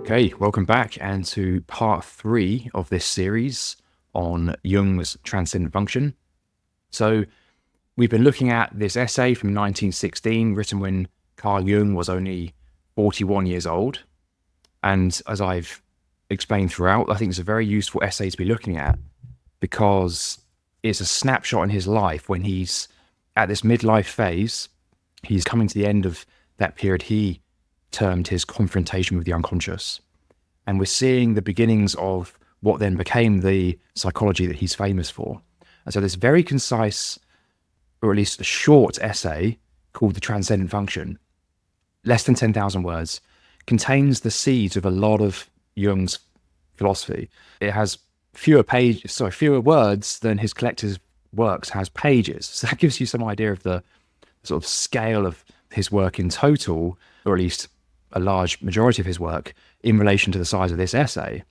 Okay, welcome back and to part 3 of this series on Jung's Transcendent Function. So we've been looking at this essay from 1916, written when Carl Jung was only 41 years old. And as I've explained throughout, I think it's a very useful essay to be looking at because it's a snapshot in his life when he's at this midlife phase. He's coming to the end of that period he termed his confrontation with the unconscious. And we're seeing the beginnings of what then became the psychology that he's famous for. And so this very concise, or at least a short essay called The Transcendent Function, less than 10,000 words, contains the seeds of a lot of Jung's philosophy. It has fewer words than his collective works has pages. So that gives you some idea of the sort of scale of his work in total, or at least a large majority of his work in relation to the size of this essay.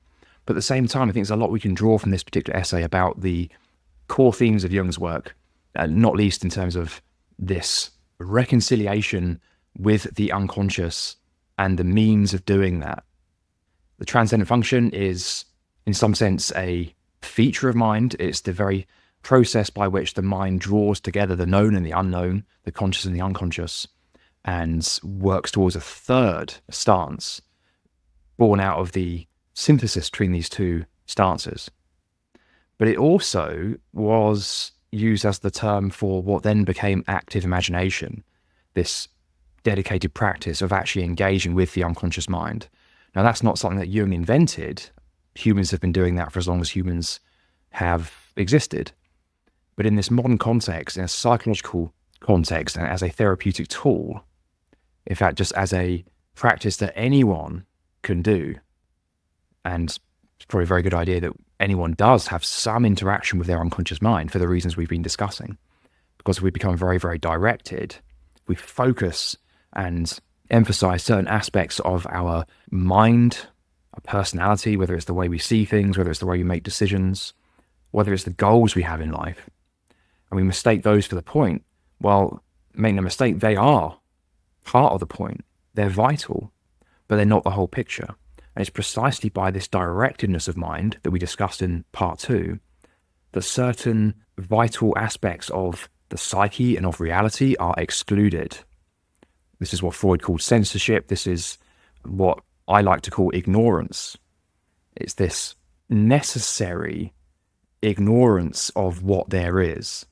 But at the same time, I think there's a lot we can draw from this particular essay about the core themes of Jung's work, not least in terms of this reconciliation with the unconscious and the means of doing that. The transcendent function is, in some sense, a feature of mind. It's the very process by which the mind draws together the known and the unknown, the conscious and the unconscious, and works towards a third stance born out of the synthesis between these two stances. But it also was used as the term for what then became active imagination, this dedicated practice of actually engaging with the unconscious mind. Now, that's not something that Jung invented. Humans have been doing that for as long as humans have existed. But in this modern context, in a psychological context, and as a therapeutic tool, in fact, just as a practice that anyone can do, and it's probably a very good idea that anyone does have some interaction with their unconscious mind for the reasons we've been discussing, because we become very, very directed. We focus and emphasize certain aspects of our mind, our personality, whether it's the way we see things, whether it's the way we make decisions, whether it's the goals we have in life, and we mistake those for the point. Well, make no mistake, they are part of the point. They're vital, but they're not the whole picture. And it's precisely by this directedness of mind that we discussed in part 2 that certain vital aspects of the psyche and of reality are excluded. This is what Freud called censorship. This is what I like to call ignorance. It's this necessary ignorance of what there is.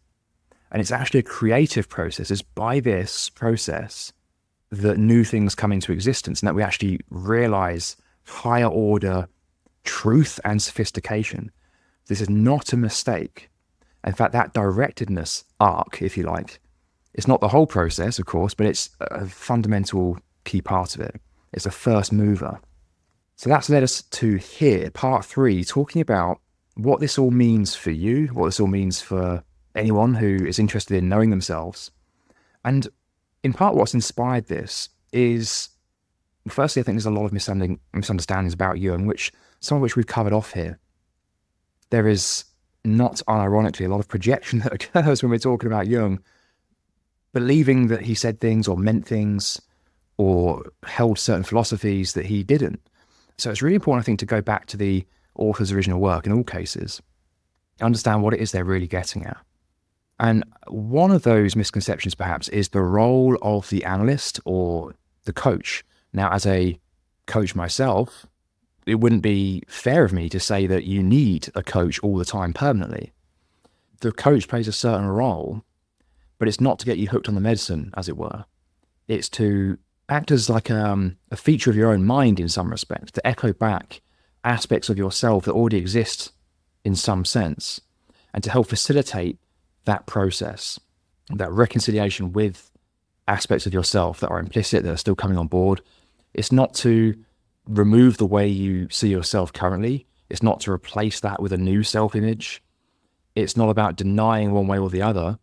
And it's actually a creative process. It's by this process that new things come into existence and that we actually realize higher order truth and sophistication. This is not a mistake. In fact, that directedness arc, if you like, it's not the whole process, of course, but it's a fundamental key part of it. It's a first mover. So that's led us to here, part 3, talking about what this all means for you, what this all means for anyone who is interested in knowing themselves. And in part, what's inspired this is, firstly, I think there's a lot of misunderstandings about Jung, some of which we've covered off here. There is, not unironically, a lot of projection that occurs when we're talking about Jung, believing that he said things or meant things or held certain philosophies that he didn't. So it's really important, I think, to go back to the author's original work in all cases, understand what it is they're really getting at. And one of those misconceptions, perhaps, is the role of the analyst or the coach. Now, as a coach myself, it wouldn't be fair of me to say that you need a coach all the time permanently. The coach plays a certain role, but it's not to get you hooked on the medicine, as it were. It's to act as like a feature of your own mind in some respects, to echo back aspects of yourself that already exist in some sense, and to help facilitate that process, that reconciliation with aspects of yourself that are implicit, that are still coming on board. It's not to remove the way you see yourself currently. It's not to replace that with a new self-image. It's not about denying one way or the other.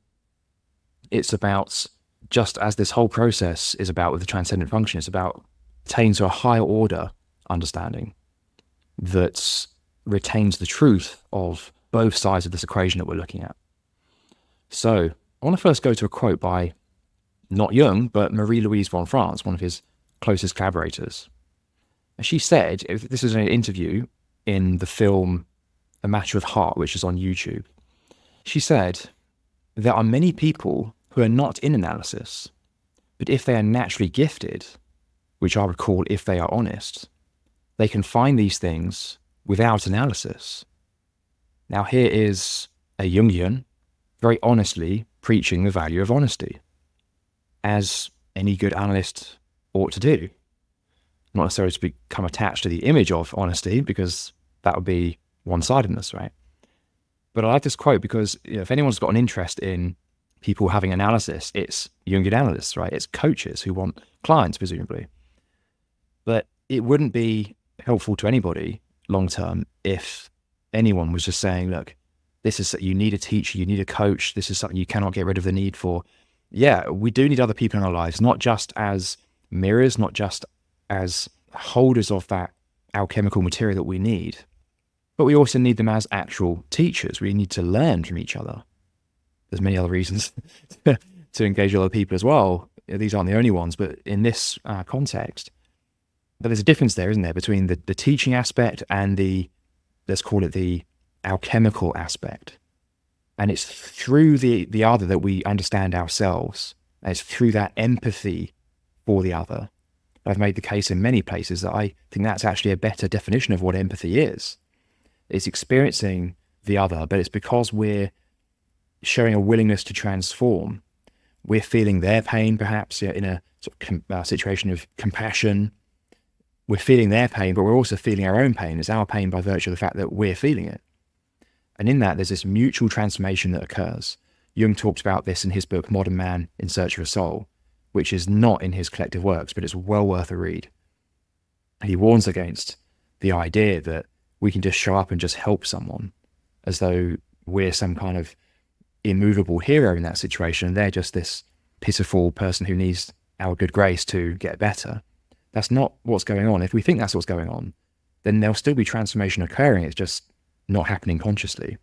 It's about, just as this whole process is about with the transcendent function, it's about attaining to a higher order understanding that retains the truth of both sides of this equation that we're looking at. So I want to first go to a quote by not Jung, but Marie-Louise von France, one of his closest collaborators. And she said, this was an interview in the film A Matter of Heart, which is on YouTube. She said, there are many people who are not in analysis, but if they are naturally gifted, which I would call if they are honest, they can find these things without analysis. Now here is a Jungian very honestly preaching the value of honesty, as any good analyst ought to do. Not necessarily to become attached to the image of honesty, because that would be one-sidedness, right? But I like this quote because if anyone's got an interest in people having analysis, it's Jungian analysts, right? It's coaches who want clients, presumably. But it wouldn't be helpful to anybody long-term if anyone was just saying, look, this is, you need a teacher, you need a coach, this is something you cannot get rid of the need for. Yeah, we do need other people in our lives, not just as mirrors, not just as holders of that alchemical material that we need, but we also need them as actual teachers. We need to learn from each other. There's many other reasons to engage other people as well. These aren't the only ones, but in this context. But there's a difference there, isn't there, between the teaching aspect and the, let's call it the alchemical aspect. And it's through the other that we understand ourselves. And it's through that empathy for the other. I've made the case in many places that I think that's actually a better definition of what empathy is. It's experiencing the other, but it's because we're showing a willingness to transform. We're feeling their pain, perhaps, in a sort of situation of compassion. We're feeling their pain, but we're also feeling our own pain. It's our pain by virtue of the fact that we're feeling it. And in that, there's this mutual transformation that occurs. Jung talked about this in his book, Modern Man in Search of a Soul, which is not in his collective works, but it's well worth a read. He warns against the idea that we can just show up and just help someone as though we're some kind of immovable hero in that situation, and they're just this pitiful person who needs our good grace to get better. That's not what's going on. If we think that's what's going on, then there'll still be transformation occurring. It's just not happening consciously.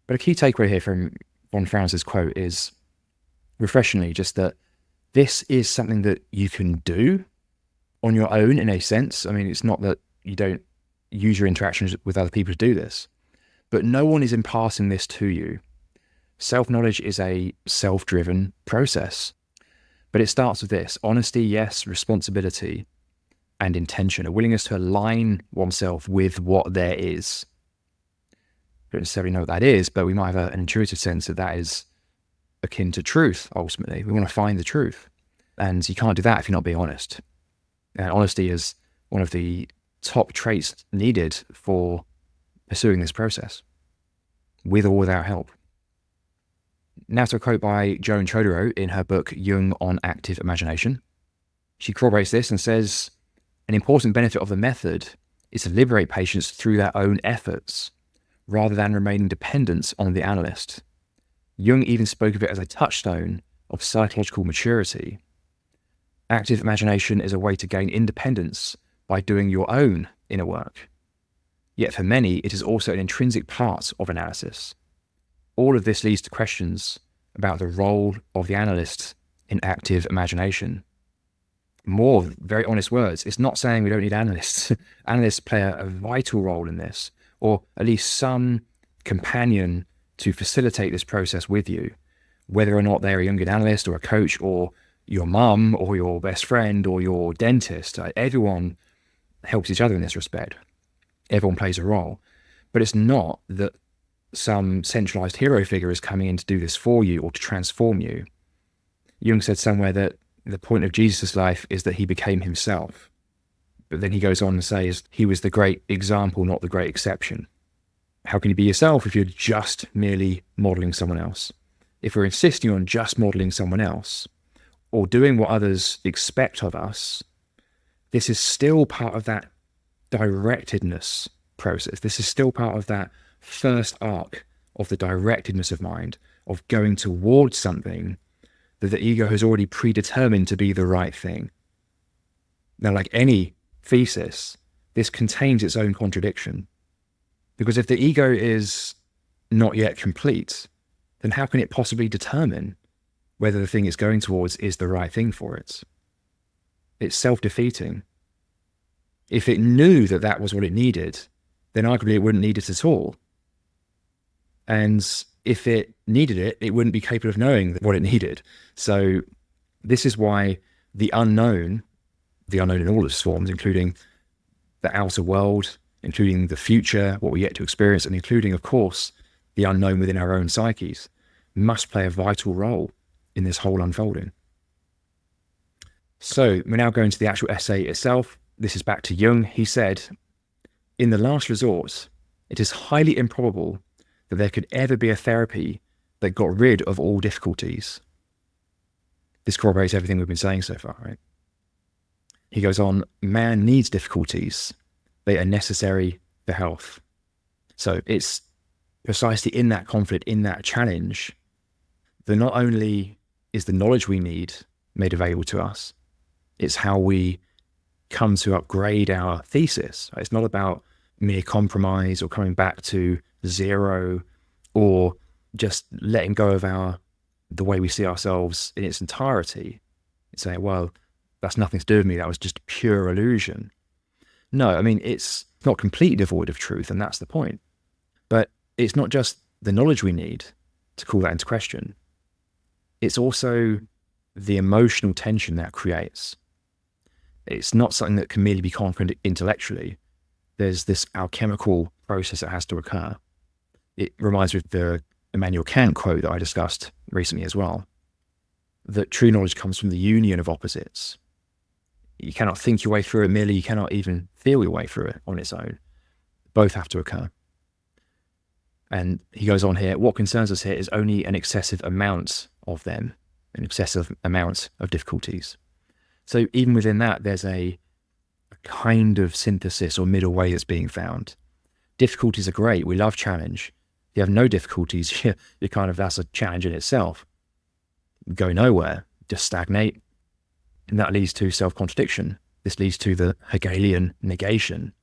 But a key takeaway here from von Franz's quote is refreshingly just that this is something that you can do on your own in a sense. I mean, it's not that you don't use your interactions with other people to do this, but no one is imparting this to you. Self-knowledge is a self-driven process, but it starts with this: honesty, yes, responsibility, and intention, a willingness to align oneself with what there is. We don't necessarily know what that is, but we might have an intuitive sense that that is akin to truth, ultimately. We want to find the truth. And you can't do that if you're not being honest. And honesty is one of the top traits needed for pursuing this process, with or without help. Now to a quote by Joan Chodorow in her book, Jung on Active Imagination. She corroborates this and says, an important benefit of the method is to liberate patients through their own efforts, rather than remaining dependent on the analyst. Jung even spoke of it as a touchstone of psychological maturity. Active imagination is a way to gain independence by doing your own inner work. Yet for many, it is also an intrinsic part of analysis. All of this leads to questions about the role of the analyst in active imagination. More very honest words. It's not saying we don't need analysts. Analysts play a vital role in this, or at least some companion to facilitate this process with you, whether or not they're a Jungian analyst or a coach or your mum or your best friend or your dentist. Everyone helps each other in this respect. Everyone plays a role. But it's not that some centralized hero figure is coming in to do this for you or to transform you. Jung said somewhere that the point of Jesus' life is that he became himself. But then he goes on and says he was the great example, not the great exception. How can you be yourself if you're just merely modeling someone else? If we're insisting on just modeling someone else or doing what others expect of us, this is still part of that directedness process. This is still part of that first arc of the directedness of mind, of going towards something that the ego has already predetermined to be the right thing. Now, like any thesis, this contains its own contradiction. Because if the ego is not yet complete, then how can it possibly determine whether the thing it's going towards is the right thing for it? It's self-defeating. If it knew that that was what it needed, then arguably it wouldn't need it at all. And if it needed it, it wouldn't be capable of knowing what it needed. So this is why the unknown in all its forms, including the outer world, including the future, what we yet to experience, and including, of course, the unknown within our own psyches, must play a vital role in this whole unfolding. So we're now going to the actual essay itself. This is back to Jung. He said, "In the last resort, it is highly improbable that there could ever be a therapy that got rid of all difficulties." This corroborates everything we've been saying so far, right? He goes on, "Man needs difficulties. They are necessary for health." So it's precisely in that conflict, in that challenge, that not only is the knowledge we need made available to us, it's how we come to upgrade our thesis. It's not about mere compromise or coming back to zero or just letting go of the way we see ourselves in its entirety. It's saying, well, that's nothing to do with me. That was just pure illusion. No, I mean, it's not completely devoid of truth, and that's the point. But it's not just the knowledge we need to call that into question. It's also the emotional tension that creates. It's not something that can merely be conquered intellectually. There's this alchemical process that has to occur. It reminds me of the Immanuel Kant quote that I discussed recently as well, that true knowledge comes from the union of opposites. You cannot think your way through it merely, you cannot even feel your way through it on its own. Both have to occur. And he goes on here, what concerns us here is only an excessive amount of them, an excessive amount of difficulties. So even within that, there's a kind of synthesis or middle way that's being found. Difficulties are great. We love challenge. If you have no difficulties, that's a challenge in itself. You go nowhere, just stagnate. And that leads to self-contradiction. This leads to the Hegelian negation.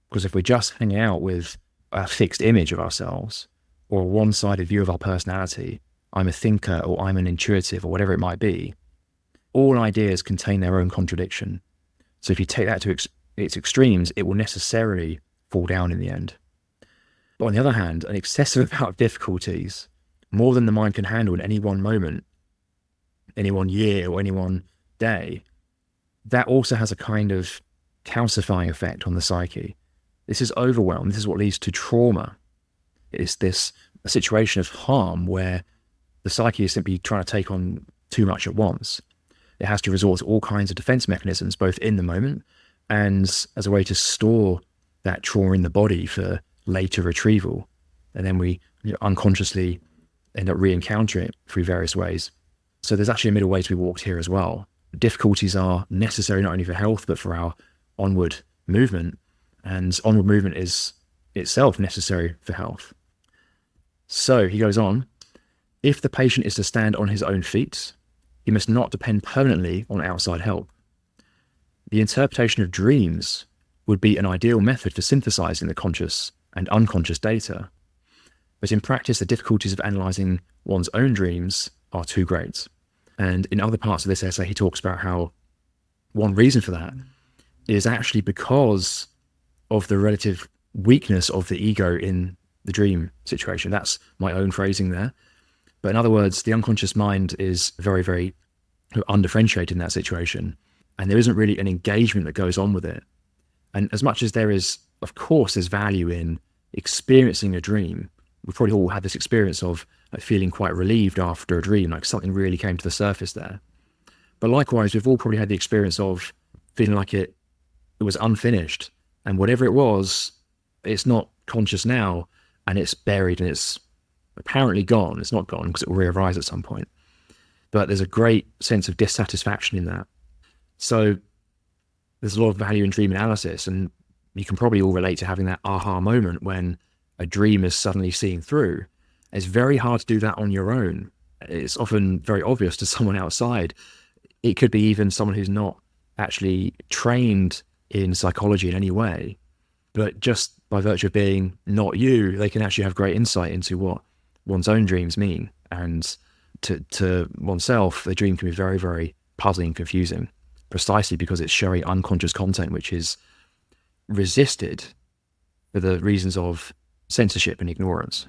Because if we're just hanging out with a fixed image of ourselves or a one-sided view of our personality, I'm a thinker or I'm an intuitive or whatever it might be, all ideas contain their own contradiction. So if you take that to its extremes, it will necessarily fall down in the end. But on the other hand, an excessive amount of difficulties, more than the mind can handle in any one moment, any one year or any one day, that also has a kind of calcifying effect on the psyche. This is overwhelm. This is what leads to trauma. It's a situation of harm where the psyche is simply trying to take on too much at once. It has to resort to all kinds of defense mechanisms, both in the moment and as a way to store that trauma in the body for later retrieval. And then we unconsciously end up re-encountering it through various ways. So there's actually a middle way to be walked here as well. Difficulties are necessary not only for health, but for our onward movement. And onward movement is itself necessary for health. So he goes on, if the patient is to stand on his own feet, he must not depend permanently on outside help. The interpretation of dreams would be an ideal method for synthesizing the conscious and unconscious data. But in practice, the difficulties of analyzing one's own dreams are too great. And in other parts of this essay, he talks about how one reason for that is actually because of the relative weakness of the ego in the dream situation. That's my own phrasing there. But in other words, the unconscious mind is very, very undifferentiated in that situation. And there isn't really an engagement that goes on with it. And as much as there is, of course, there's value in experiencing a dream. We've probably all had this experience of feeling quite relieved after a dream, like something really came to the surface there. But likewise, we've all probably had the experience of feeling like it was unfinished. And whatever it was, it's not conscious now, and it's buried and it's apparently gone. It's not gone because it will re-arise at some point. But there's a great sense of dissatisfaction in that. So there's a lot of value in dream analysis, and you can probably all relate to having that aha moment when a dream is suddenly seen through. It's very hard to do that on your own. It's often very obvious to someone outside. It could be even someone who's not actually trained in psychology in any way, but just by virtue of being not you, they can actually have great insight into what one's own dreams mean. And to oneself, the dream can be very, very puzzling and confusing, precisely because it's showing unconscious content, which is resisted for the reasons of censorship and ignorance.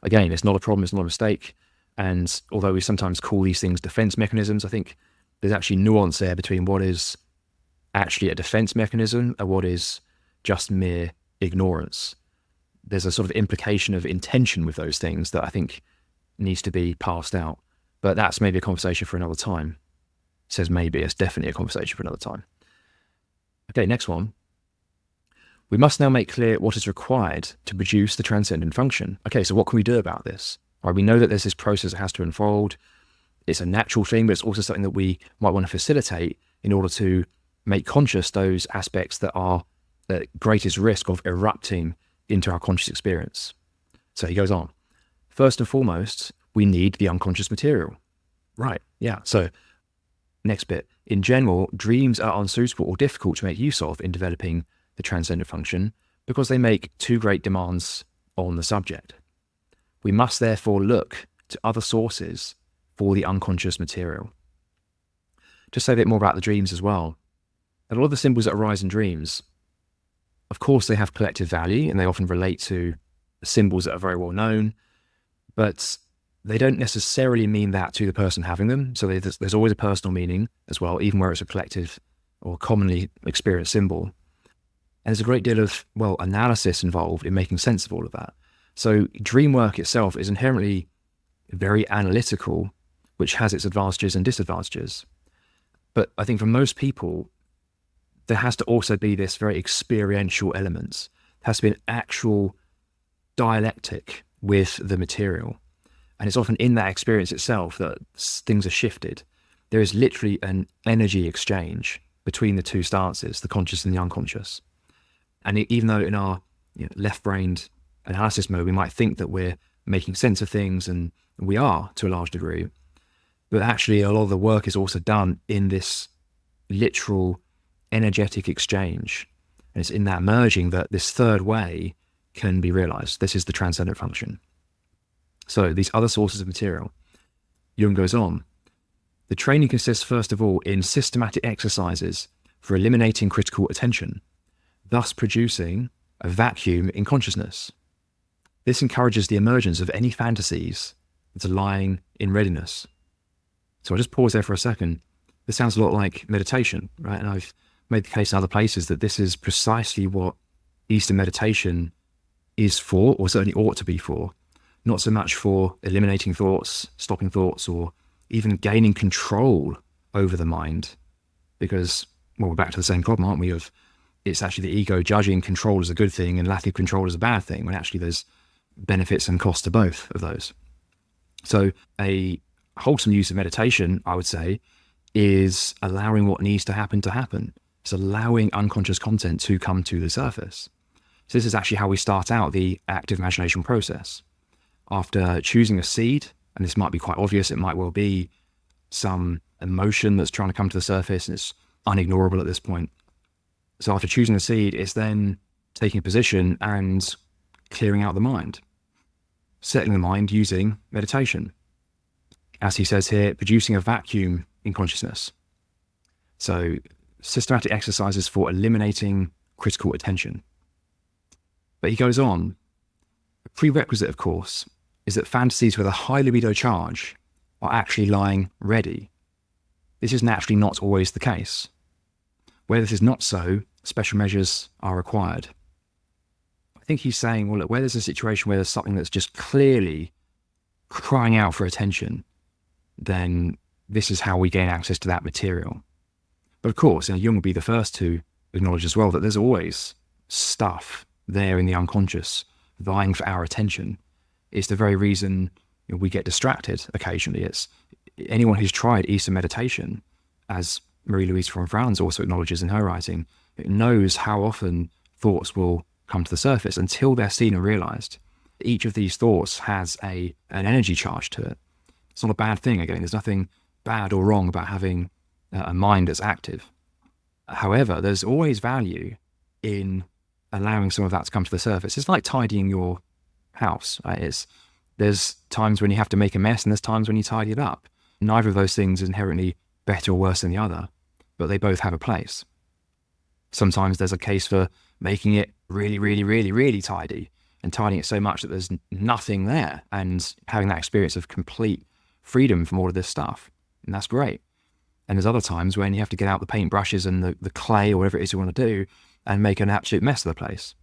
Again, it's not a problem, it's not a mistake. And although we sometimes call these things defense mechanisms, I think there's actually nuance there between what is actually a defense mechanism and what is just mere ignorance. There's a sort of implication of intention with those things that I think needs to be passed out. But that's maybe a conversation for another time. It says maybe, it's definitely a conversation for another time. Okay, next one. We must now make clear what is required to produce the transcendent function. Okay, so what can we do about this? Right, we know that there's this process that has to unfold. It's a natural thing, but it's also something that we might want to facilitate in order to make conscious those aspects that are at greatest risk of erupting into our conscious experience. So he goes on. First and foremost, we need the unconscious material. Right, yeah. So next bit. In general, dreams are unsuitable or difficult to make use of in developing the transcendent function because they make too great demands on the subject. We must therefore look to other sources for the unconscious material. Just say a bit more about the dreams as well. A lot of the symbols that arise in dreams, of course, they have collective value and they often relate to symbols that are very well known, but they don't necessarily mean that to the person having them. So there's always a personal meaning as well, even where it's a collective or commonly experienced symbol. And there's a great deal of, analysis involved in making sense of all of that. So dream work itself is inherently very analytical, which has its advantages and disadvantages. But I think for most people, there has to also be this very experiential element. There has to be an actual dialectic with the material. And it's often in that experience itself that things are shifted. There is literally an energy exchange between the two stances, the conscious and the unconscious. And even though in our left-brained analysis mode, we might think that we're making sense of things, and we are to a large degree, but actually a lot of the work is also done in this literal energetic exchange. And it's in that merging that this third way can be realized. This is the transcendent function. So these other sources of material. Jung goes on. The training consists first of all in systematic exercises for eliminating critical attention, thus producing a vacuum in consciousness. This encourages the emergence of any fantasies that are lying in readiness. So I'll just pause there for a second. This sounds a lot like meditation, right? And I've made the case in other places that this is precisely what Eastern meditation is for, or certainly ought to be for. Not so much for eliminating thoughts, stopping thoughts, or even gaining control over the mind. Because, we're back to the same problem, aren't we? It's actually the ego judging control as a good thing and lack of control as a bad thing, when actually there's benefits and costs to both of those. So a wholesome use of meditation, I would say, is allowing what needs to happen. It's allowing unconscious content to come to the surface. So this is actually how we start out the active imagination process. After choosing a seed, and this might be quite obvious, it might well be some emotion that's trying to come to the surface and it's unignorable at this point. So after choosing a seed, it's then taking a position and clearing out the mind, setting the mind using meditation. As he says here, producing a vacuum in consciousness. So systematic exercises for eliminating critical attention. But he goes on, a prerequisite, of course, is that fantasies with a high libido charge are actually lying ready. This is naturally not always the case. Where this is not so, special measures are required. I think he's saying, well, look, where there's a situation where there's something that's just clearly crying out for attention, then this is how we gain access to that material. But of course, Jung will be the first to acknowledge as well that there's always stuff there in the unconscious vying for our attention. It's the very reason we get distracted occasionally. It's anyone who's tried Eastern meditation, as Marie-Louise von Franz also acknowledges in her writing, it knows how often thoughts will come to the surface until they're seen and realized. Each of these thoughts has an energy charge to it. It's not a bad thing. Again, there's nothing bad or wrong about having a mind that's active. However, there's always value in allowing some of that to come to the surface. It's like tidying your house, right? There's times when you have to make a mess and there's times when you tidy it up. Neither of those things is inherently better or worse than the other, but they both have a place. Sometimes there's a case for making it really, really, really, really tidy and tidying it so much that there's nothing there and having that experience of complete freedom from all of this stuff. And that's great. And there's other times when you have to get out the paintbrushes and the clay or whatever it is you want to do and make an absolute mess of the place,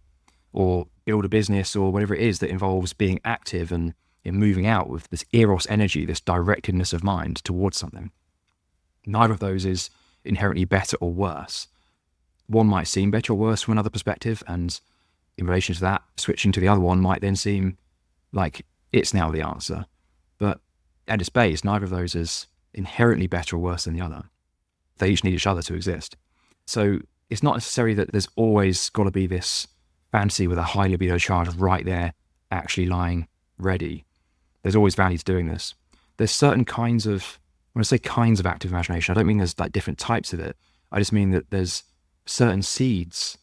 or build a business or whatever it is that involves being active and moving out with this eros energy, this directedness of mind towards something. Neither of those is inherently better or worse. One might seem better or worse from another perspective, and in relation to that, switching to the other one might then seem like it's now the answer. But at its base, neither of those is inherently better or worse than the other. They each need each other to exist. So it's not necessary that there's always got to be this fantasy with a high libido charge right there, actually lying ready. There's always value to doing this. There's certain kinds of, when I say kinds of active imagination, I don't mean there's like different types of it. I just mean that there's certain seeds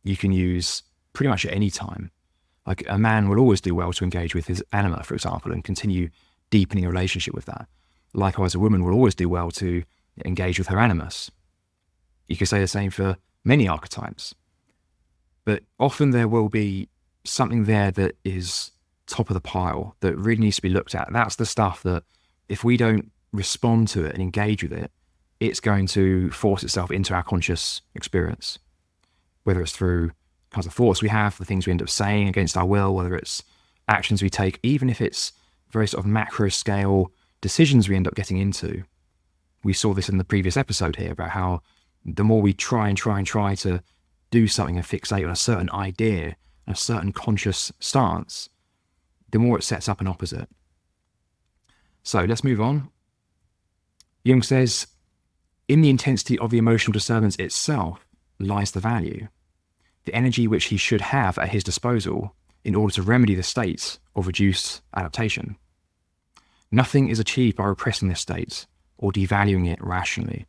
you can use pretty much at any time. Like a man will always do well to engage with his anima, for example, and continue deepening a relationship with that. Likewise, a woman will always do well to engage with her animus. You could say the same for many archetypes. But often there will be something there that is top of the pile that really needs to be looked at. That's the stuff that if we don't respond to it and engage with it, it's going to force itself into our conscious experience. Whether it's through kinds of thoughts we have, the things we end up saying against our will, whether it's actions we take, even if it's very sort of macro scale decisions we end up getting into. We saw this in the previous episode here about how the more we try to do something and fixate on a certain idea, a certain conscious stance, the more it sets up an opposite. So let's move on. Jung says, in the intensity of the emotional disturbance itself lies the value, the energy which he should have at his disposal in order to remedy the states of reduced adaptation. Nothing is achieved by repressing this state or devaluing it rationally.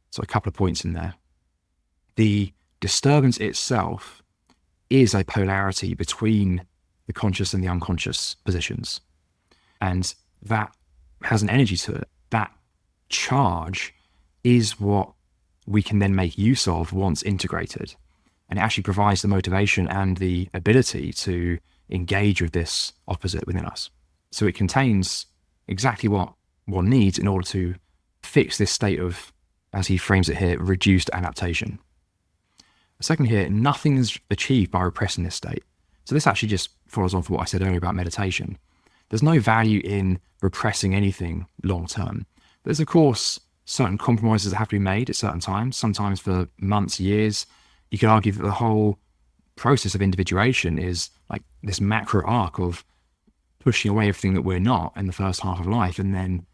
So a couple of points in there. The disturbance itself is a polarity between the conscious and the unconscious positions. And that has an energy to it. That charge is what we can then make use of once integrated. And it actually provides the motivation and the ability to engage with this opposite within us. So it contains exactly what one needs in order to fix this state of, as he frames it here, reduced adaptation. Second here, nothing is achieved by repressing this state. So this actually just follows on from what I said earlier about meditation. There's no value in repressing anything long term. There's, of course, certain compromises that have to be made at certain times, sometimes for months, years. You could argue that the whole process of individuation is like this macro arc of pushing away everything that we're not in the first half of life and then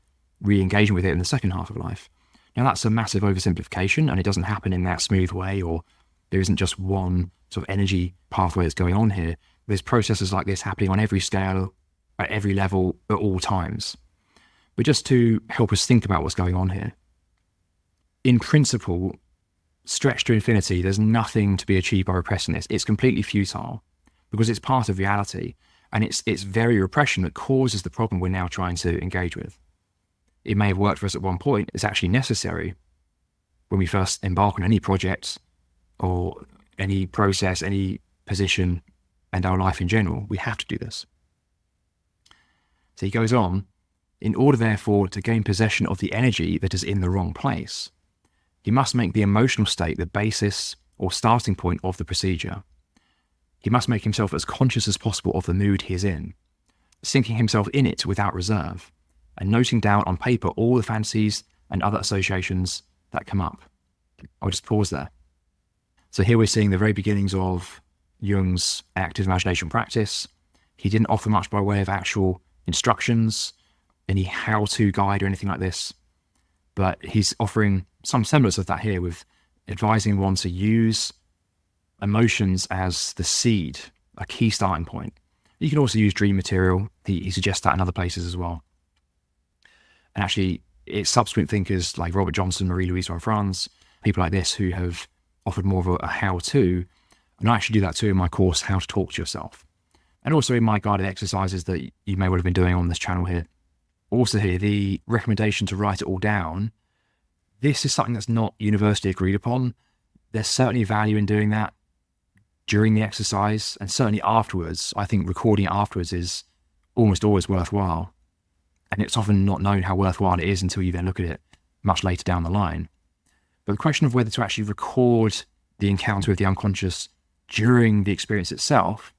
re-engaging with it in the second half of life. Now, that's a massive oversimplification, and it doesn't happen in that smooth way, or there isn't just one sort of energy pathway that's going on here. There's processes like this happening on every scale, at every level, at all times. But just to help us think about what's going on here. In principle, stretched to infinity, there's nothing to be achieved by repressing this. It's completely futile because it's part of reality, and it's very repression that causes the problem we're now trying to engage with. It may have worked for us at one point. It's actually necessary when we first embark on any project or any process, any position, and our life in general. We have to do this. So he goes on, in order therefore to gain possession of the energy that is in the wrong place, he must make the emotional state the basis or starting point of the procedure. He must make himself as conscious as possible of the mood he is in, sinking himself in it without reserve, and noting down on paper all the fantasies and other associations that come up. I'll just pause there. So here we're seeing the very beginnings of Jung's active imagination practice. He didn't offer much by way of actual instructions, any how-to guide or anything like this, but he's offering some semblance of that here with advising one to use emotions as the seed, a key starting point. You can also use dream material. He suggests that in other places as well. And actually, it's subsequent thinkers like Robert Johnson, Marie-Louise von Franz, people like this who have offered more of a how-to. And I actually do that too in my course, How to Talk to Yourself. And also in my guided exercises that you may well have been doing on this channel here. Also here, the recommendation to write it all down. This is something that's not universally agreed upon. There's certainly value in doing that during the exercise, and certainly afterwards. I think recording it afterwards is almost always worthwhile. And it's often not known how worthwhile it is until you then look at it much later down the line. But the question of whether to actually record the encounter with the unconscious during the experience itself,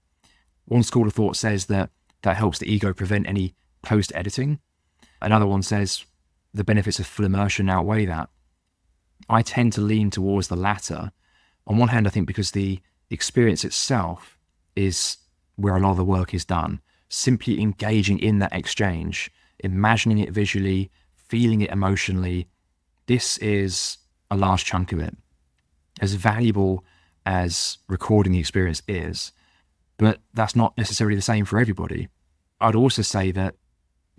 one school of thought says that helps the ego prevent any post-editing. Another one says the benefits of full immersion outweigh that. I tend to lean towards the latter. On one hand, I think because the experience itself is where a lot of the work is done. Simply engaging in that exchange, imagining it visually, feeling it emotionally, this is a large chunk of it. As valuable as recording the experience is, but that's not necessarily the same for everybody. I'd also say that,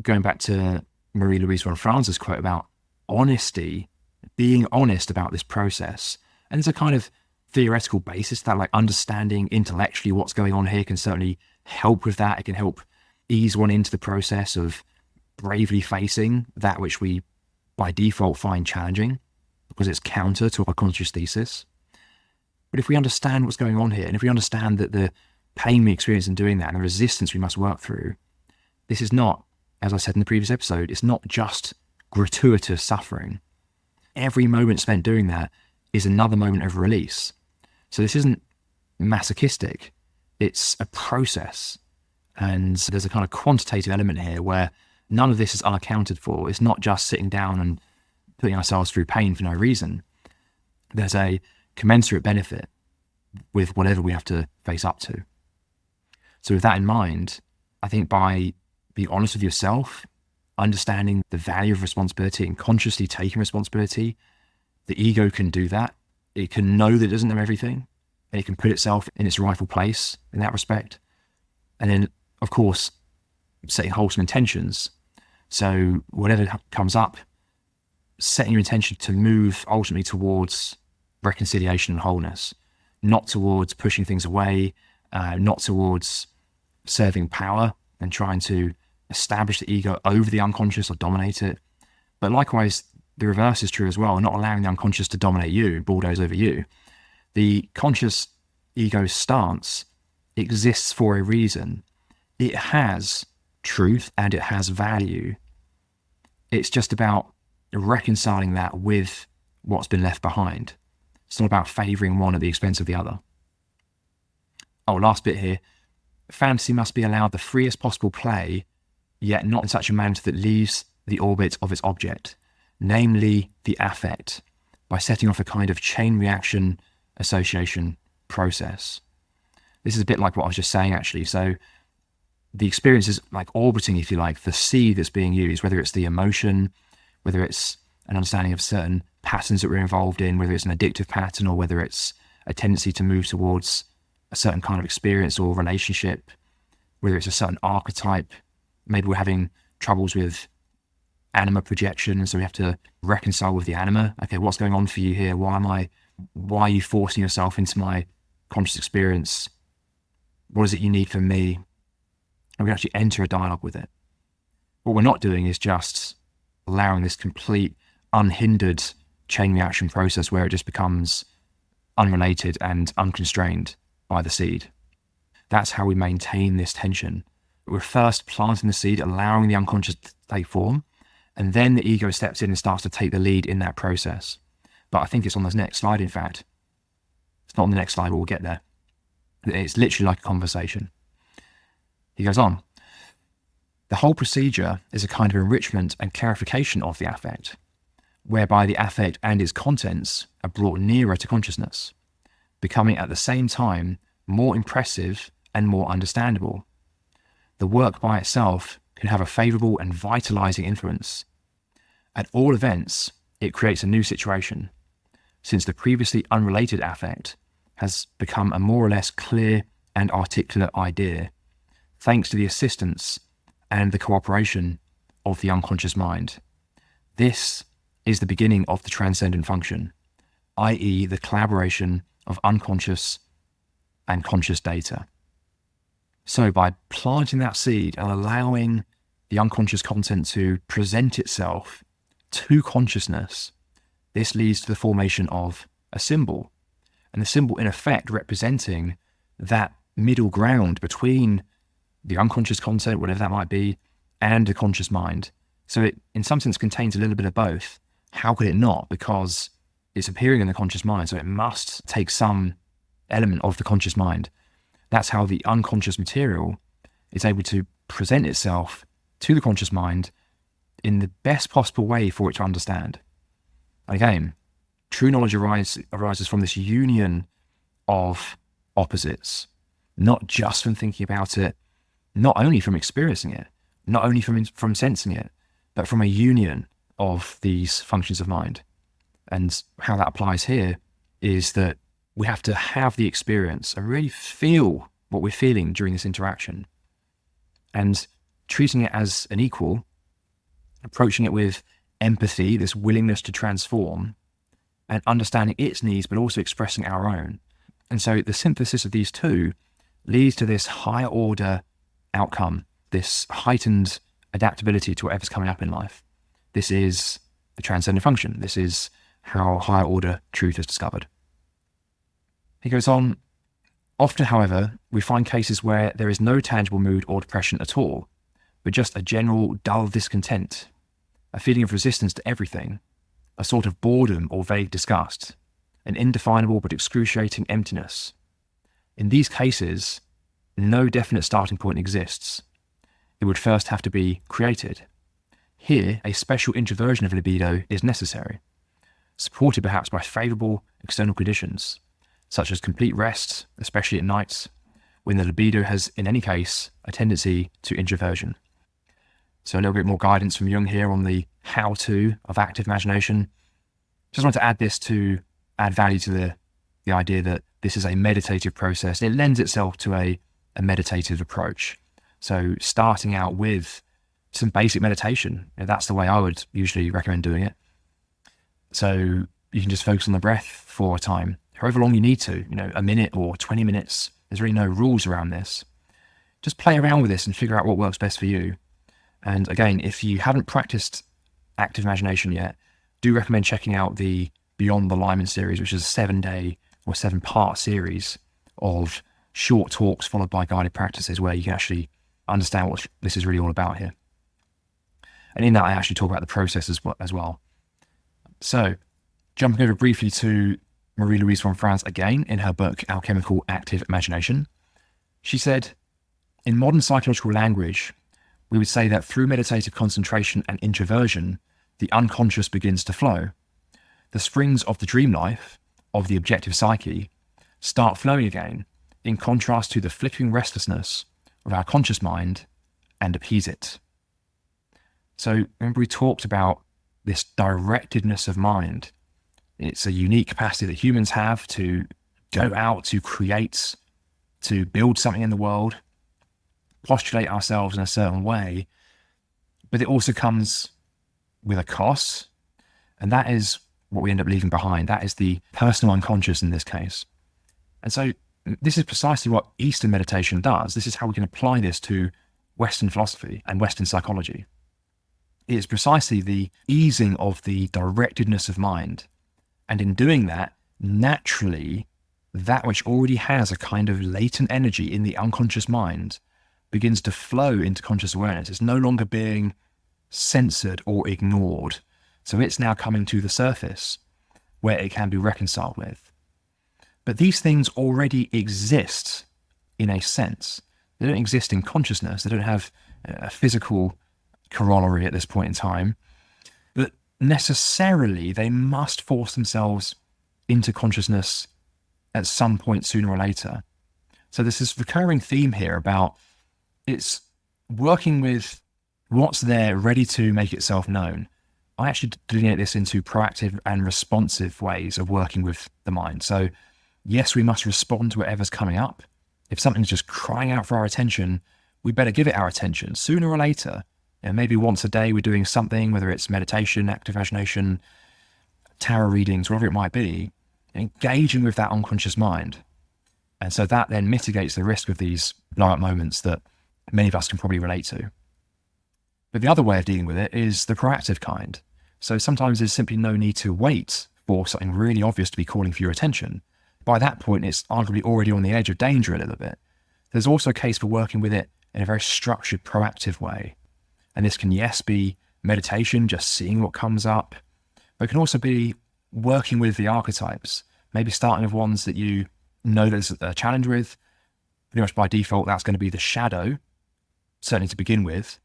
going back to Marie-Louise von Franz's quote about honesty, being honest about this process, and there's a kind of theoretical basis that, like, understanding intellectually what's going on here can certainly help with that. It can help ease one into the process of bravely facing that which we by default find challenging because it's counter to our conscious thesis. But if we understand what's going on here, and if we understand that the pain we experience in doing that and the resistance we must work through, this is not, as I said in the previous episode, it's not just gratuitous suffering. Every moment spent doing that is another moment of release. So this isn't masochistic, it's a process. And there's a kind of quantitative element here where none of this is unaccounted for. It's not just sitting down and putting ourselves through pain for no reason. There's a commensurate benefit with whatever we have to face up to. So with that in mind, I think by being honest with yourself, understanding the value of responsibility and consciously taking responsibility, the ego can do that. It can know that it doesn't know everything, and it can put itself in its rightful place in that respect. And then, of course, setting wholesome intentions. So whatever comes up, setting your intention to move ultimately towards reconciliation and wholeness, not towards pushing things away, not towards serving power and trying to establish the ego over the unconscious or dominate it. But likewise, the reverse is true as well, not allowing the unconscious to dominate you, bulldoze over you. The conscious ego stance exists for a reason. It has truth and it has value. It's just about reconciling that with what's been left behind. It's not about favoring one at the expense of the other. Oh, last bit here. Fantasy must be allowed the freest possible play, yet not in such a manner that leaves the orbit of its object, namely the affect, by setting off a kind of chain reaction association process. This is a bit like what I was just saying, actually. So the experience is like orbiting, if you like, the seed that's being used, whether it's the emotion, whether it's an understanding of certain patterns that we're involved in, whether it's an addictive pattern or whether it's a tendency to move towards a certain kind of experience or relationship, whether it's a certain archetype. Maybe we're having troubles with anima projection, so we have to reconcile with the anima. Okay, what's going on for you here? Why are you forcing yourself into my conscious experience? What is it you need from me? And we actually enter a dialogue with it. What we're not doing is just allowing this complete unhindered chain reaction process where it just becomes unrelated and unconstrained by the seed. That's how we maintain this tension. We're first planting the seed, allowing the unconscious to take form, and then the ego steps in and starts to take the lead in that process. But I think it's on the next slide, in fact. It's not on the next slide, but we'll get there. It's literally like a conversation. He goes on. The whole procedure is a kind of enrichment and clarification of the affect, whereby the affect and its contents are brought nearer to consciousness, becoming at the same time more impressive and more understandable. The work by itself can have a favorable and vitalizing influence. At all events, it creates a new situation, since the previously unrelated affect has become a more or less clear and articulate idea, thanks to the assistance and the cooperation of the unconscious mind. This is the beginning of the transcendent function, i.e. the collaboration of unconscious and conscious data. So by planting that seed and allowing the unconscious content to present itself to consciousness, this leads to the formation of a symbol, and the symbol in effect representing that middle ground between the unconscious content, whatever that might be, and the conscious mind. So it, in some sense, contains a little bit of both. How could it not? Because it's appearing in the conscious mind, so it must take some element of the conscious mind. That's how the unconscious material is able to present itself to the conscious mind in the best possible way for it to understand. Again, true knowledge arises from this union of opposites, not just from thinking about it, not only from experiencing it, not only from sensing it, but from a union of these functions of mind. And how that applies here is that we have to have the experience and really feel what we're feeling during this interaction, and treating it as an equal, approaching it with empathy, this willingness to transform, and understanding its needs, but also expressing our own. And so the synthesis of these two leads to this higher order outcome, this heightened adaptability to whatever's coming up in life. This is the transcendent function. This is how higher order truth is discovered. He goes on, often, however, we find cases where there is no tangible mood or depression at all, but just a general dull discontent, a feeling of resistance to everything, a sort of boredom or vague disgust, an indefinable but excruciating emptiness. In these cases, no definite starting point exists. It would first have to be created. Here, a special introversion of libido is necessary, supported perhaps by favourable external conditions, such as complete rest, especially at night, when the libido has, in any case, a tendency to introversion. So a little bit more guidance from Jung here on the how-to of active imagination. Just want to add this to add value to the idea that this is a meditative process. It lends itself to a meditative approach. So starting out with some basic meditation, that's the way I would usually recommend doing it. So you can just focus on the breath for a time, however long you need to, a minute or 20 minutes. There's really no rules around this. Just play around with this and figure out what works best for you. And again, if you haven't practiced active imagination yet, do recommend checking out the Beyond the Alignment series, which is a 7-day or 7-part series of short talks followed by guided practices where you can actually understand what this is really all about here. And in that, I actually talk about the process as well. So, jumping over briefly to Marie-Louise von Franz again in her book, Alchemical Active Imagination. She said, in modern psychological language, we would say that through meditative concentration and introversion, the unconscious begins to flow. The springs of the dream life, of the objective psyche, start flowing again, in contrast to the flickering restlessness of our conscious mind, and appease it. So remember we talked about this directedness of mind. It's a unique capacity that humans have to go out, to create, to build something in the world, postulate ourselves in a certain way, but it also comes with a cost, and that is what we end up leaving behind. That is the personal unconscious in this case. And so this is precisely what Eastern meditation does. This is how we can apply this to Western philosophy and Western psychology. It is precisely the easing of the directedness of mind. And in doing that, naturally, that which already has a kind of latent energy in the unconscious mind begins to flow into conscious awareness. It's no longer being censored or ignored. So it's now coming to the surface where it can be reconciled with. But these things already exist in a sense. They don't exist in consciousness. They don't have a physical corollary at this point in time. But necessarily, they must force themselves into consciousness at some point sooner or later. So there's this recurring theme here about it's working with what's there ready to make itself known. I actually delineate this into proactive and responsive ways of working with the mind. So yes, we must respond to whatever's coming up. If something's just crying out for our attention, we better give it our attention sooner or later. Maybe once a day we're doing something, whether it's meditation, active imagination, tarot readings, whatever it might be, engaging with that unconscious mind. And so that then mitigates the risk of these blow-up moments that many of us can probably relate to. But the other way of dealing with it is the proactive kind. So sometimes there's simply no need to wait for something really obvious to be calling for your attention. by that point, it's arguably already on the edge of danger a little bit. There's also a case for working with it in a very structured, proactive way. And this can, yes, be meditation, just seeing what comes up, but it can also be working with the archetypes, maybe starting with ones that you know there's a challenge with. Pretty much by default, that's going to be the shadow, certainly to begin with.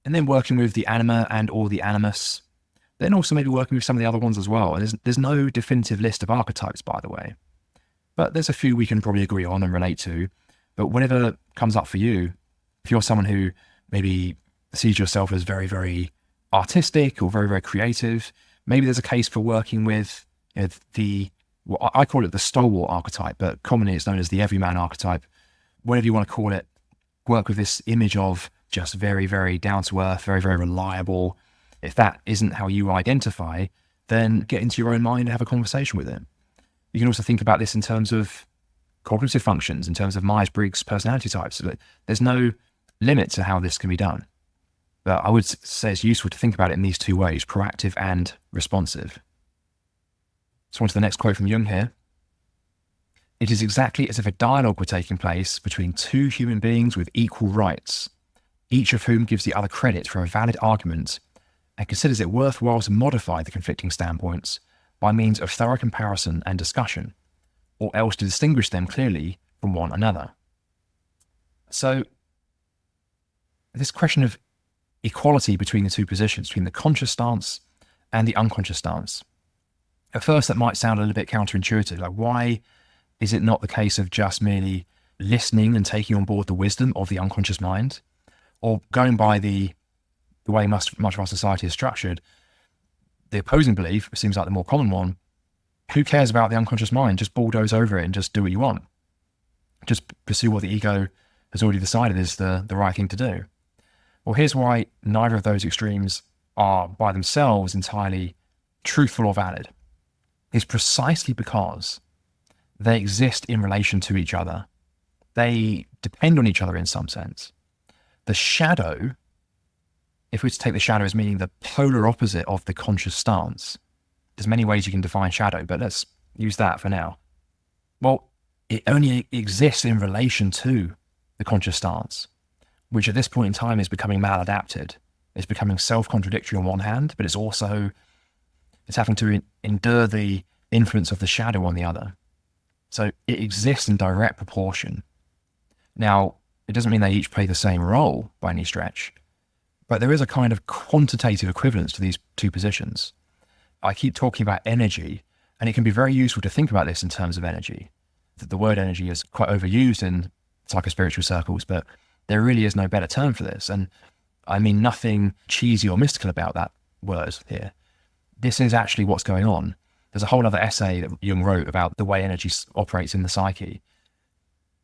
And then working with the anima and or the animus. Then also maybe working with some of the other ones as well. And there's no definitive list of archetypes, by the way. But there's a few we can probably agree on and relate to. But whatever comes up for you, if you're someone who maybe sees yourself as very, very artistic or very, very creative, maybe there's a case for working with well, I call it the stalwart archetype, but commonly it's known as the everyman archetype. Whatever you want to call it, work with this image of just very, very down to earth, very, very reliable. If that isn't how you identify, then get into your own mind and have a conversation with it. You can also think about this in terms of cognitive functions, in terms of Myers-Briggs personality types. There's no limit to how this can be done. But I would say it's useful to think about it in these two ways, proactive and responsive. So on to the next quote from Jung here. It is exactly as if a dialogue were taking place between two human beings with equal rights, each of whom gives the other credit for a valid argument and considers it worthwhile to modify the conflicting standpoints by means of thorough comparison and discussion, or else to distinguish them clearly from one another. So this question of equality between the two positions, between the conscious stance and the unconscious stance. At first, that might sound a little bit counterintuitive. Like, why is it not the case of just merely listening and taking on board the wisdom of the unconscious mind, or going by the way much of our society is structured? The opposing belief seems like the more common one. Who cares about the unconscious mind? Just bulldoze over it and just do what you want. Just pursue what the ego has already decided is the right thing to do. Well, here's why neither of those extremes are by themselves entirely truthful or valid. It's precisely because they exist in relation to each other. They depend on each other in some sense. The shadow, if we were to take the shadow as meaning the polar opposite of the conscious stance, there's many ways you can define shadow, but let's use that for now. Well, it only exists in relation to the conscious stance, which at this point in time is becoming maladapted. It's becoming self-contradictory on one hand, but it's having to endure the influence of the shadow on the other. So it exists in direct proportion. Now, it doesn't mean they each play the same role by any stretch, but there is a kind of quantitative equivalence to these two positions. I keep talking about energy, and it can be very useful to think about this in terms of energy. The word energy is quite overused in psychospiritual circles, but there really is no better term for this. And I mean nothing cheesy or mystical about that word here. This is actually what's going on. There's a whole other essay that Jung wrote about the way energy operates in the psyche.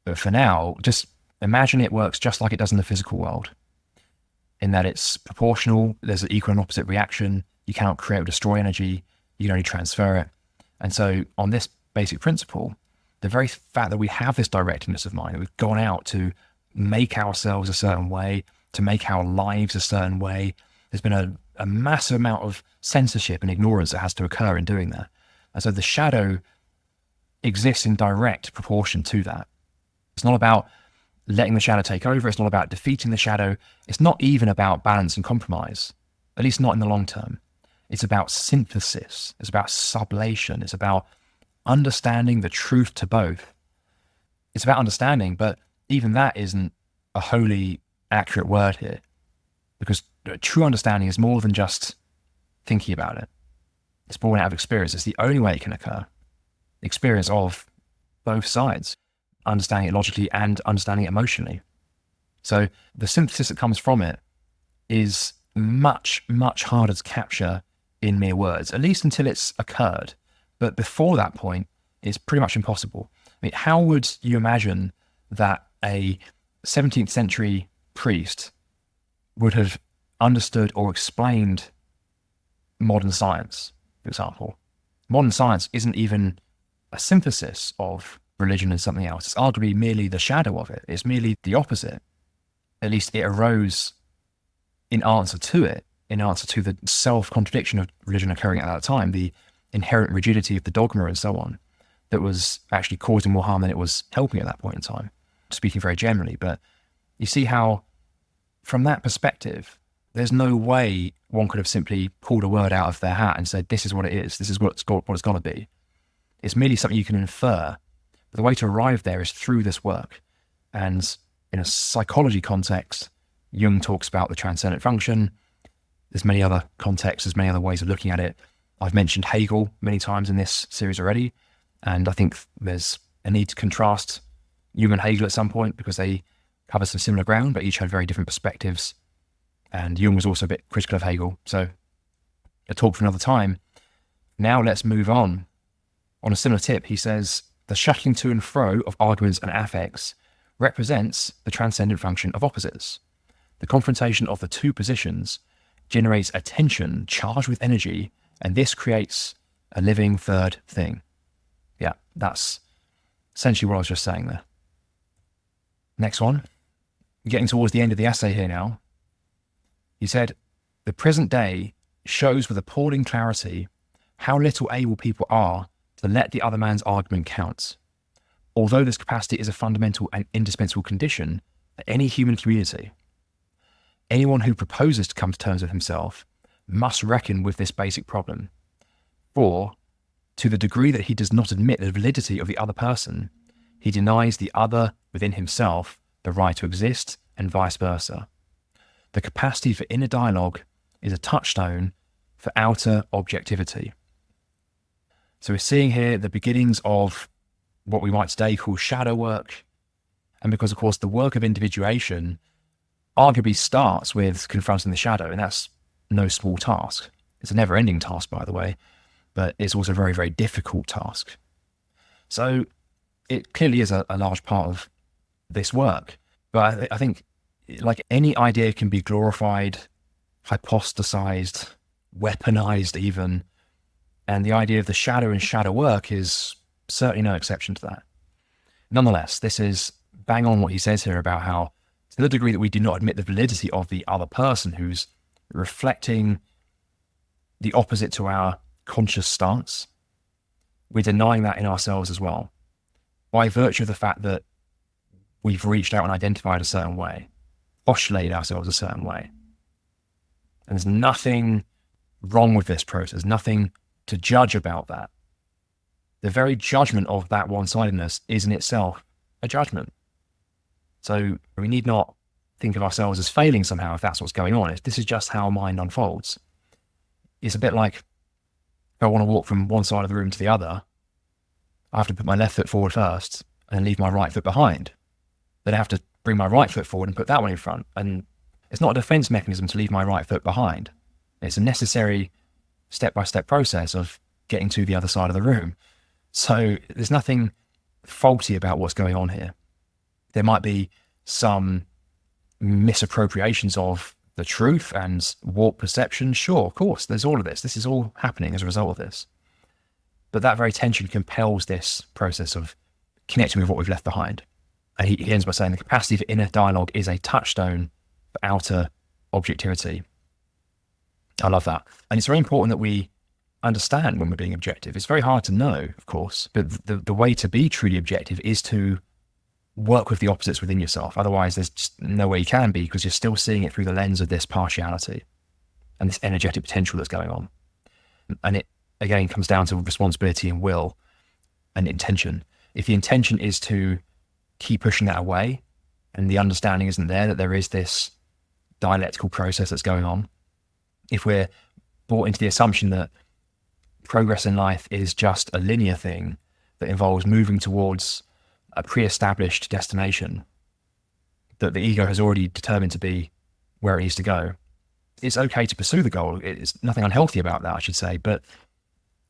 But for now, just imagine it works just like it does in the physical world, in that it's proportional, there's an equal and opposite reaction, you cannot create or destroy energy, you can only transfer it. And so on this basic principle, the very fact that we have this directedness of mind, that we've gone out to make ourselves a certain way, to make our lives a certain way, there's been a massive amount of censorship and ignorance that has to occur in doing that. And so the shadow exists in direct proportion to that. It's not about letting the shadow take over. It's not about defeating the shadow. It's not even about balance and compromise, at least not in the long term. It's about synthesis. It's about sublation. It's about understanding the truth to both. It's about understanding, but even that isn't a wholly accurate word here, because true understanding is more than just thinking about it. It's born out of experience. It's the only way it can occur. The experience of both sides, understanding it logically and understanding it emotionally. So the synthesis that comes from it is much, much harder to capture in mere words, at least until it's occurred. But before that point, it's pretty much impossible. I mean, how would you imagine that a 17th century priest would have understood or explained modern science, for example? Modern science isn't even a synthesis of religion and something else. It's arguably merely the shadow of it. It's merely the opposite. At least it arose in answer to it, in answer to the self-contradiction of religion occurring at that time, the inherent rigidity of the dogma and so on. that was actually causing more harm than it was helping at that point in time, speaking very generally. But you see how, from that perspective, there's no way one could have simply pulled a word out of their hat and said, this is what it is, this is what it's got to be. It's merely something you can infer. But the way to arrive there is through this work. And in a psychology context, Jung talks about the transcendent function. There's many other contexts, there's many other ways of looking at it. I've mentioned Hegel many times in this series already, and I think there's a need to contrast Jung and Hegel at some point because they cover some similar ground, but each had very different perspectives. And Jung was also a bit critical of Hegel. So a talk for another time. Now let's move on. On a similar tip, he says, the shuttling to and fro of arguments and affects represents the transcendent function of opposites. The confrontation of the two positions generates a tension charged with energy, and this creates a living third thing. Yeah, that's essentially what I was just saying there. Next one, getting towards the end of the essay here now. He said, the present day shows with appalling clarity how little able people are to let the other man's argument count. Although this capacity is a fundamental and indispensable condition for any human community, anyone who proposes to come to terms with himself must reckon with this basic problem. For, to the degree that he does not admit the validity of the other person, he denies the other within himself the right to exist, and vice versa. The capacity for inner dialogue is a touchstone for outer objectivity. So we're seeing here the beginnings of what we might today call shadow work. And because, of course, the work of individuation arguably starts with confronting the shadow, and that's no small task. It's a never-ending task, by the way, but it's also a very, very difficult task. So it clearly is a large part of this work. But I think, like any idea can be glorified, hypostasized, weaponized even, and the idea of the shadow and shadow work is certainly no exception to that. Nonetheless, this is bang on what he says here about how, to the degree that we do not admit the validity of the other person who's reflecting the opposite to our conscious stance, we're denying that in ourselves as well, by virtue of the fact that we've reached out and identified a certain way, postulated ourselves a certain way. And there's nothing wrong with this process, nothing to judge about that. The very judgment of that one-sidedness is in itself a judgment. So we need not think of ourselves as failing somehow if that's what's going on. This is just how mind unfolds. It's a bit like if I want to walk from one side of the room to the other, I have to put my left foot forward first and leave my right foot behind. Then I have to bring my right foot forward and put that one in front. And it's not a defense mechanism to leave my right foot behind. It's a necessary step-by-step process of getting to the other side of the room. So there's nothing faulty about what's going on here. There might be some misappropriations of the truth and warped perception. Sure, of course, there's all of this. This is all happening as a result of this. But that very tension compels this process of connecting with what we've left behind. And he ends by saying the capacity for inner dialogue is a touchstone for outer objectivity. I love that. And it's very important that we understand when we're being objective. It's very hard to know, of course, but the way to be truly objective is to work with the opposites within yourself. Otherwise, there's just no way you can be, because you're still seeing it through the lens of this partiality and this energetic potential that's going on. And it, again, comes down to responsibility and will and intention. If the intention is to keep pushing that away and the understanding isn't there that there is this dialectical process that's going on, if we're brought into the assumption that progress in life is just a linear thing that involves moving towards a pre-established destination that the ego has already determined to be where it needs to go, it's okay to pursue the goal. It's nothing unhealthy about that, I should say. But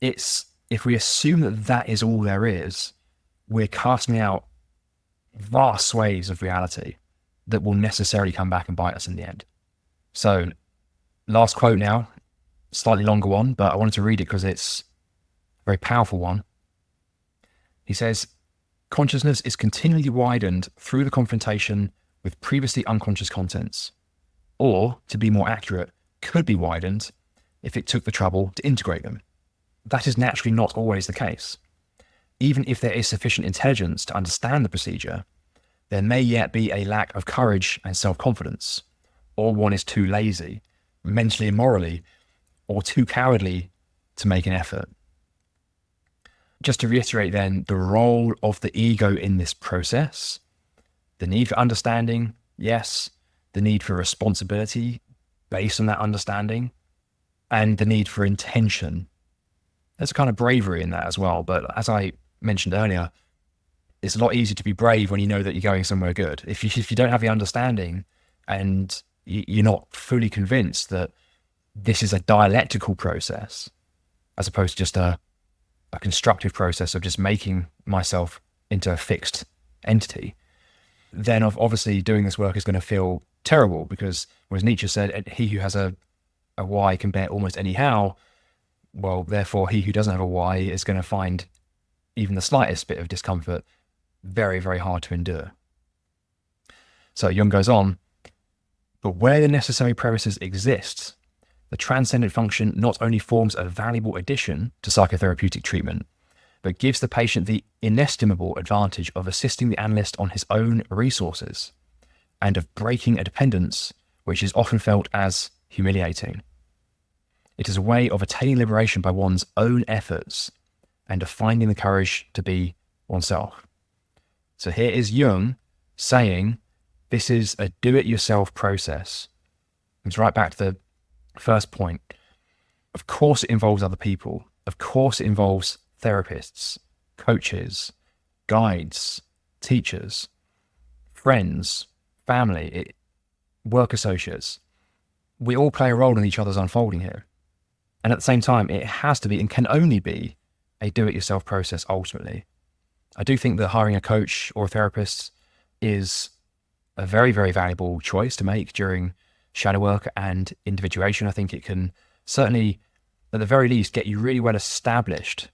it's, if we assume that that is all there is, we're casting out vast swathes of reality that will necessarily come back and bite us in the end. So last quote now, slightly longer one, but I wanted to read it because it's a very powerful one. He says, consciousness is continually widened through the confrontation with previously unconscious contents, or, to be more accurate, could be widened if it took the trouble to integrate them. That is naturally not always the case. even if there is sufficient intelligence to understand the procedure, there may yet be a lack of courage and self-confidence, or one is too lazy, mentally and morally, or too cowardly to make an effort. Just to reiterate then, the role of the ego in this process, the need for understanding, yes, the need for responsibility based on that understanding, and the need for intention. There's a kind of bravery in that as well, but as I mentioned earlier, it's a lot easier to be brave when you know that you're going somewhere good. If you don't have the understanding and you're not fully convinced that this is a dialectical process, as opposed to just a constructive process of just making myself into a fixed entity, then obviously doing this work is going to feel terrible, because as Nietzsche said, he who has a why can bear almost any how. Well, therefore, he who doesn't have a why is going to find even the slightest bit of discomfort very, very hard to endure. So Jung goes on, but where the necessary premises exist, the transcendent function not only forms a valuable addition to psychotherapeutic treatment, but gives the patient the inestimable advantage of assisting the analyst on his own resources and of breaking a dependence which is often felt as humiliating. It is a way of attaining liberation by one's own efforts and of finding the courage to be oneself. So here is Jung saying this is a do-it-yourself process. It's right back to the first point. Of course it involves other people. Of course it involves therapists, coaches, guides, teachers, friends, family, work associates. We all play a role in each other's unfolding here. And at the same time, it has to be and can only be a do-it-yourself process ultimately. I do think that hiring a coach or a therapist is a very, very valuable choice to make during shadow work and individuation. I think it can certainly, at the very least, get you really well established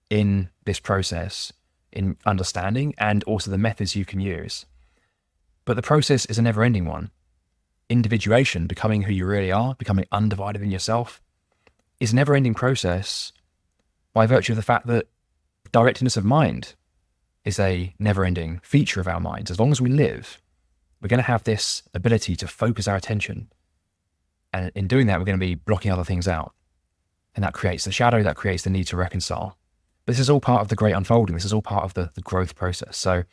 in this process, in understanding, and also the methods you can use. But the process is a never-ending one. Individuation, becoming who you really are, becoming undivided in yourself, is a never-ending process by virtue of the fact that directedness of mind is a never-ending feature of our minds. As long as we live, we're going to have this ability to focus our attention. And in doing that, we're going to be blocking other things out. And that creates the shadow, that creates the need to reconcile. But this is all part of the great unfolding. This is all part of the growth process. So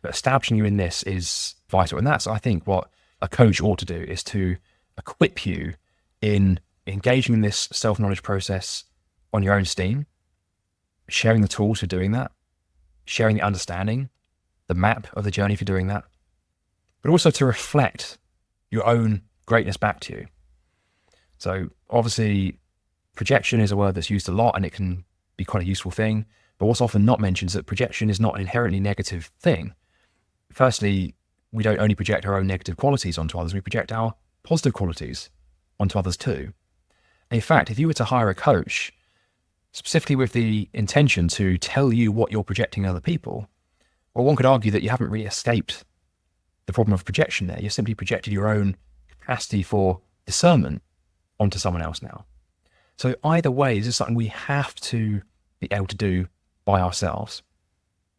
establishing you in this is vital. And that's, I think, what a coach ought to do, is to equip you in engaging in this self-knowledge process on your own steam, sharing the tools for doing that, sharing the understanding, the map of the journey for doing that, but also to reflect your own greatness back to you. So obviously, projection is a word that's used a lot, and it can be quite a useful thing, but what's often not mentioned is that projection is not an inherently negative thing. Firstly, we don't only project our own negative qualities onto others, we project our positive qualities onto others too. In fact, if you were to hire a coach specifically with the intention to tell you what you're projecting on other people, well, one could argue that you haven't really escaped the problem of projection there. You've simply projected your own capacity for discernment onto someone else now. So either way, this is something we have to be able to do by ourselves.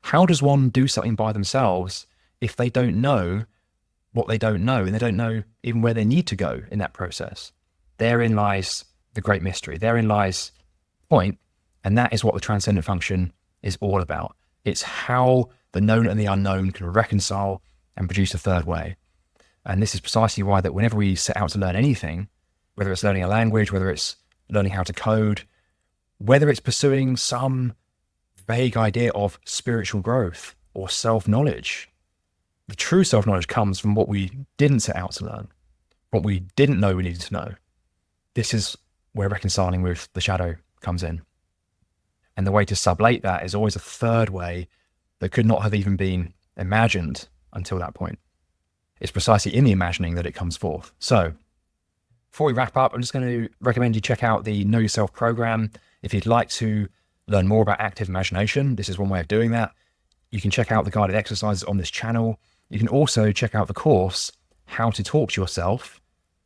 How does one do something by themselves if they don't know what they don't know, and they don't know even where they need to go in that process? Therein lies the great mystery. Therein lies the point, and that is what the transcendent function is all about. It's how the known and the unknown can reconcile and produce a third way. And this is precisely why that whenever we set out to learn anything, whether it's learning a language, whether it's learning how to code, whether it's pursuing some vague idea of spiritual growth or self-knowledge, the true self-knowledge comes from what we didn't set out to learn, what we didn't know we needed to know. This is where reconciling with the shadow comes in. And the way to sublate that is always a third way that could not have even been imagined until that point. It's precisely in the imagining that it comes forth. So before we wrap up, I'm just going to recommend you check out the Know Yourself program. If you'd like to learn more about active imagination, this is one way of doing that. You can check out the guided exercises on this channel. You can also check out the course, How to Talk to Yourself,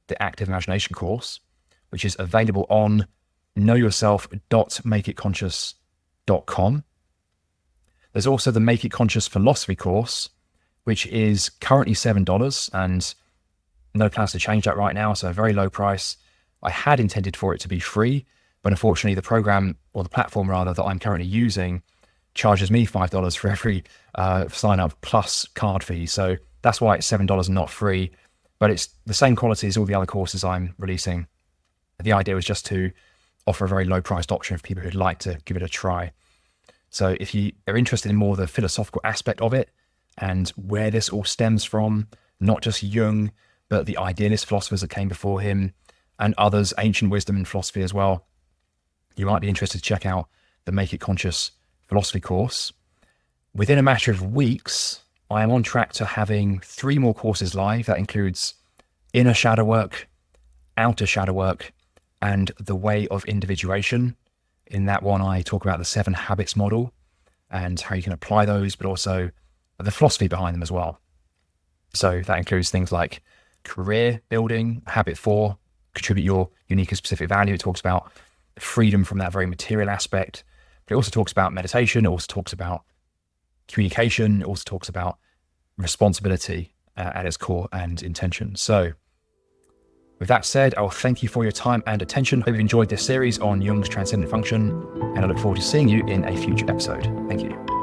the active imagination course, which is available on knowyourself.makeitconscious.com. There's also the Make It Conscious philosophy course, which is currently $7 and no plans to change that right now. So a very low price. I had intended for it to be free, but unfortunately the program, or the platform rather, that I'm currently using charges me $5 for every sign up plus card fee. So that's why it's $7 and not free, but it's the same quality as all the other courses I'm releasing. The idea was just to offer a very low priced option for people who'd like to give it a try. So if you are interested in more the philosophical aspect of it and where this all stems from, not just Jung, but the idealist philosophers that came before him and others, ancient wisdom and philosophy as well, you might be interested to check out the Make It Conscious philosophy course. Within a matter of weeks, I am on track to having 3 more courses live. That includes inner shadow work, outer shadow work, and the way of individuation. In that one, I talk about the 7 habits model and how you can apply those, but also the philosophy behind them as well. So that includes things like career building, habit 4, contribute your unique and specific value. It talks about freedom from that very material aspect. But it also talks about meditation. It also talks about communication. It also talks about responsibility at its core and intention. So with that said, I'll thank you for your time and attention. Hope you've enjoyed this series on Jung's Transcendent Function, and I look forward to seeing you in a future episode. Thank you.